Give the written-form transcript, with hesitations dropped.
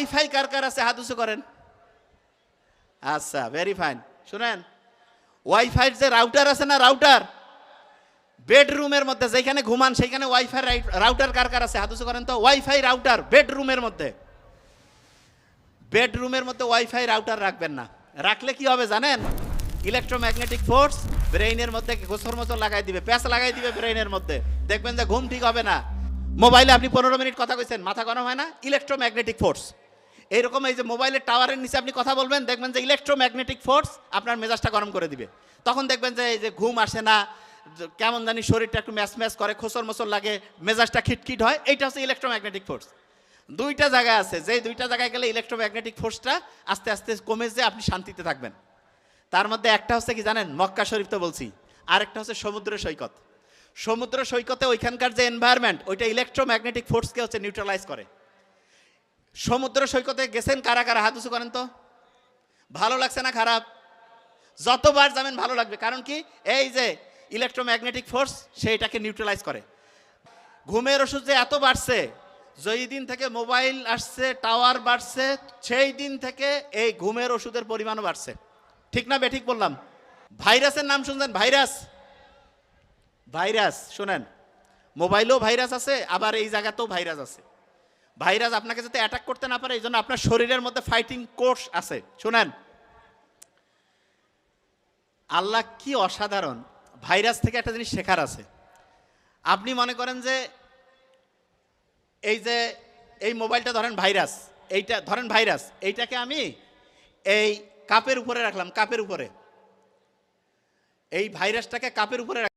Wifi কার কার আছে হাত উঁচু করেন। আচ্ছা, ভেরি ফাইন। শুনেন, ওয়াইফাইয়ের যে রাউটার আছে না, রাউটার বেডরুমের মধ্যে যেখানে ঘুমান সেখানে ওয়াইফাই রাউটার কার কার আছে হাত উঁচু করেন তো। ওয়াইফাই রাউটার বেডরুমের মধ্যে, বেডরুমের মধ্যে ওয়াইফাই রাউটার রাখবেন না। রাখলে কি হবে জানেন? ইলেকট্রোম্যাগনেটিক ফোর্স ব্রেইনের মধ্যে গোসর মোচর লাগাই দিবে, প্যাঁচ লাগাই দিবে ব্রেইনের মধ্যে। দেখবেন যে ঘুম ঠিক হবে না। মোবাইলে আপনি 15 মিনিট কথা কইছেন, মাথা গরম হয় না? Electromagnetic force. এইরকম এই যে মোবাইলের টাওয়ারের নিচে আপনি কথা বলবেন, দেখবেন যে ইলেকট্রোম্যাগনেটিক ফোর্স আপনার মেজাজটা গরম করে দিবে। তখন দেখবেন যে এই যে ঘুম আসে না, কেমন জানি শরীরটা একটু ম্যাচ ম্যাচ করে, খোসর মোচর লাগে, মেজাজটা খিটখিট হয়। এইটা হচ্ছে ইলেকট্রোম্যাগনেটিক ফোর্স। দুইটা জায়গা আছে, যে দুইটা জায়গায় গেলে ইলেকট্রোম্যাগনেটিক ফোর্সটা আস্তে আস্তে কমে যে আপনি শান্তিতে থাকবেন। তার মধ্যে একটা হচ্ছে কি জানেন? মক্কা শরীফ তো বলছি, আরেকটা হচ্ছে সমুদ্র সৈকত। সমুদ্র সৈকতে ওইখানকার যে এনভায়রনমেন্ট, ওইটা ইলেকট্রোম্যাগনেটিক ফোর্সকে হচ্ছে নিউট্রালাইজ করে। সমুদ্র সৈকতে গেছেন কারা কারা? হাত উঁচু করেন তো। ভালো লাগছে না খারাপ? যতবার যাবেন ভালো লাগবে। কারণ কি? এই যে ইলেকট্রোম্যাগনেটিক ফোর্স সেইটাকে নিউট্রালাইজ করে। ঘুমের ওষুধ যে এত বাড়ছে, যেই দিন থেকে মোবাইল আসছে, টাওয়ার বাড়ছে, সেই দিন থেকে এই ঘুমের ওষুধের পরিমাণও বাড়ছে। ঠিক না বেঠিক বললাম? ভাইরাসের নাম শুনছেন? ভাইরাস, ভাইরাস শুনেন, মোবাইলেও ভাইরাস আছে, আবার এই জায়গাতেও ভাইরাস আছে। ভাইরাস আপনাকে যাতে অ্যাটাক করতে না পারে এই জন্য আপনার শরীরের মধ্যে ফাইটিং কোর্স আছে। শুনেন, আল্লাহ কি অসাধারণ। ভাইরাস থেকে একটা জিনিস শেখার আছে। আপনি মনে করেন যে এই যে এই মোবাইলটা ধরেন ভাইরাস, এইটা ধরেন ভাইরাস, এইটাকে আমি এই কাপের উপরে রাখলাম, কাপের উপরে, এই ভাইরাসটাকে কাপের উপরে